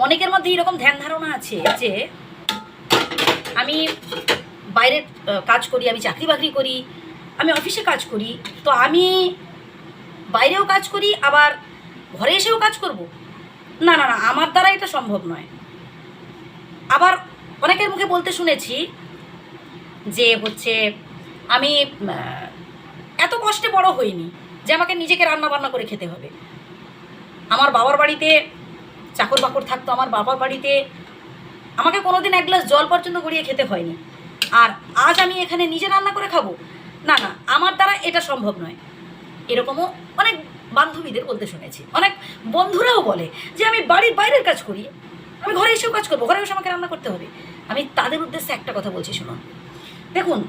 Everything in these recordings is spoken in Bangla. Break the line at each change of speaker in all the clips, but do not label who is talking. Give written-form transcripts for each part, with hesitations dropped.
অনেকের মধ্যে এরকম ধ্যান ধারণা আছে যে আমি বাইরে কাজ করি, আমি চাকরি বাকরি করি, আমি অফিসে কাজ করি, তো আমি বাইরেও কাজ করি আবার ঘরে এসেও কাজ করব। না না না, আমার দ্বারা এটা সম্ভব নয়। আবার অনেকের মুখে বলতে শুনেছি যে হচ্ছে আমি এত কষ্টে বড় হইনি যে আমাকে নিজেকে রান্না বান্না করে খেতে হবে। আমার বাবার বাড়িতে চাকর বাকর থাকতো, আমার বাবার বাড়িতে আমাকে কোনোদিন এক গ্লাস জল পর্যন্ত গড়িয়ে খেতে হয়নি, আর আজ আমি এখানে নিজে রান্না করে খাবো? না না, আমার দ্বারা এটা সম্ভব নয়। এরকমও অনেক বান্ধবীদের বলতে শুনেছি, অনেক বন্ধুরাও বলে যে আমি বাড়ির বাইরের কাজ করি, আমি ঘরে এসেও কাজ করবো, ঘরে এসে আমাকে রান্না করতে হবে। আমি তাদের উদ্দেশ্যে একটা কথা বলছি, শুনুন। দেখুন,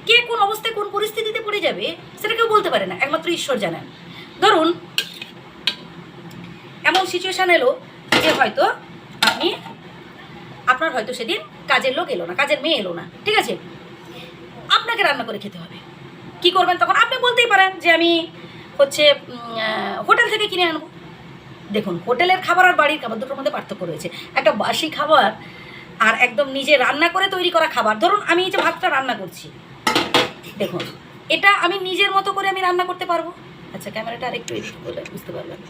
কে কোন অবস্থায় কোন পরিস্থিতিতে পড়ে যাবে সেটা কেউ বলতে পারে না, একমাত্র ঈশ্বর জানেন। ধরুন এমন সিচুয়েশান এলো যে হয়তো আপনার হয়তো সেদিন কাজের লোক এলো না, কাজের মেয়ে এলো না, ঠিক আছে, আপনাকে রান্না করে খেতে হবে। কি করবেন তখন? আপনি বলতেই পারেন যে আমি হচ্ছে হোটেল থেকে কিনে আনবো। দেখুন, হোটেলের খাবার আর বাড়ির খাবার দুটোর মধ্যে পার্থক্য রয়েছে। একটা বাসি খাবার আর একদম নিজে রান্না করে তৈরি করা খাবার। ধরুন আমি এই যে ভাতটা রান্না করছি, দেখুন এটা আমি নিজের মতো করে আমি রান্না করতে পারবো। আচ্ছা, ক্যামেরাটা আরেকটু এদিকে করলে বুঝতে পারবেন।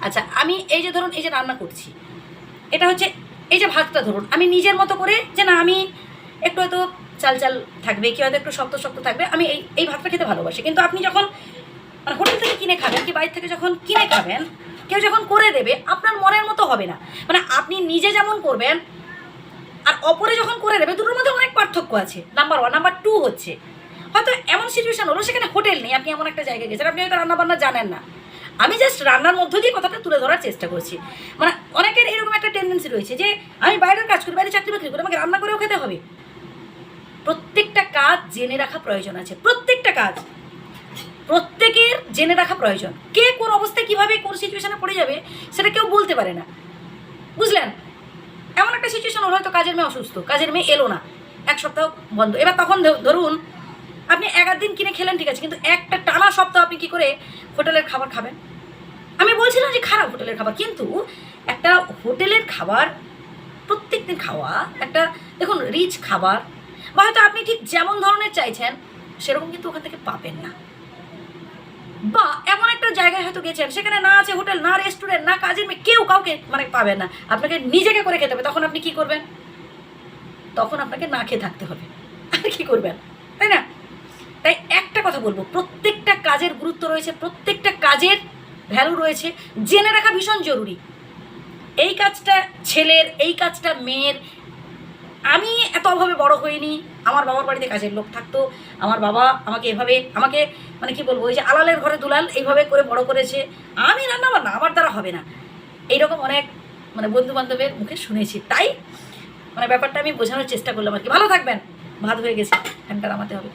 আচ্ছা, আমি এই যে ধরুন এই যে রান্না করছি, এটা হচ্ছে এই যে ভাতটা ধরুন আমি নিজের মতো করে, যে না আমি একটু হয়তো চাল চাল থাকবে, কি হয়তো একটু শক্ত শক্ত থাকবে, আমি এই ভাতটা খেতে ভালোবাসি। কিন্তু আপনি যখন মানে হোটেল থেকে কিনে খাবেন, কি বাইরে থেকে যখন কিনে খাবেন, কেউ যখন করে দেবে, আপনার মনের মতো হবে না। মানে আপনি নিজে যেমন করবেন আর অপরে যখন করে দেবে, দুটোর মধ্যে অনেক পার্থক্য আছে। নাম্বার 1। নাম্বার 2 হচ্ছে হয়তো এমন সিচুয়েশান হলো সেখানে হোটেল নেই, আপনি এমন একটা জায়গায় গেছেন, আপনি হয়তো রান্নাবান্না জানেন না। আমি জাস্ট রান্নার মধ্য দিয়ে কথাটা তুলে ধরার চেষ্টা করছি। মানে অনেকের এরকম একটা টেন্ডেন্সি রয়েছে যে আমি বাইরের কাজ করি, বাইরে চাকরি বাকরি করি, আমাকে রান্না করেও খেতে হবে। প্রত্যেকটা কাজ জেনে রাখা প্রয়োজন আছে, প্রত্যেকটা কাজ প্রত্যেকের জেনে রাখা প্রয়োজন। কে কোন অবস্থায় কীভাবে কোন সিচুয়েশানে পড়ে যাবে সেটা কেউ বলতে পারে না, বুঝলেন? এমন একটা সিচুয়েশান হলো হয়তো কাজের মেয়ে অসুস্থ, কাজের মেয়ে এলো না, 1 সপ্তাহ বন্ধ। এবার তখন ধরুন আপনি 11 দিন কিনে খেলেন, ঠিক আছে, কিন্তু একটা টানা সপ্তাহ আপনি কী করে হোটেলের খাবার খাবেন? আমি বলছিলাম যে খারাপ হোটেলের খাবার, কিন্তু একটা হোটেলের খাবার প্রত্যেক দিন খাওয়া একটা, দেখুন, রিচ খাবার, বা হয়তো আপনি ঠিক যেমন ধরনের চাইছেন সেরকম কিন্তু ওখান থেকে পাবেন না। বা এমন একটা জায়গায় হয়তো গেছেন, সেখানে না আছে হোটেল, না রেস্টুরেন্ট, না কাজের মেয়ে, কেউ কাউকে মানে পাবেন না, আপনাকে নিজেকে করে খেতে হবে। তখন আপনি কি করবেন? তখন আপনাকে না খেয়ে থাকতে হবে, আর কি করবেন, তাই না? তাই একটা কথা বলবো, প্রত্যেকটা কাজের গুরুত্ব রয়েছে, প্রত্যেকটা কাজের ভ্যালু রয়েছে, জেনে রাখা ভীষণ জরুরি। এই কাজটা ছেলের, এই কাজটা মেয়ের। আমি এত অভাবে বড় হইনি, আমার বাবার বাড়িতে কাজের লোক থাকতো, আমার বাবা আমাকে এভাবে, আমাকে মানে কি বলবো, ওই যে আলালের ঘরে দুলাল এইভাবে করে বড় করেছে। আমি রান্না বান্না আমার দ্বারা হবে না, এইরকম অনেক মানে বন্ধু বান্ধবের মুখে শুনেছি। তাই মানে ব্যাপারটা আমি বোঝানোর চেষ্টা করলাম আর কি। ভালো থাকবেন। ভাত হয়ে গেছে, ফ্যানটা নামাতে হবে।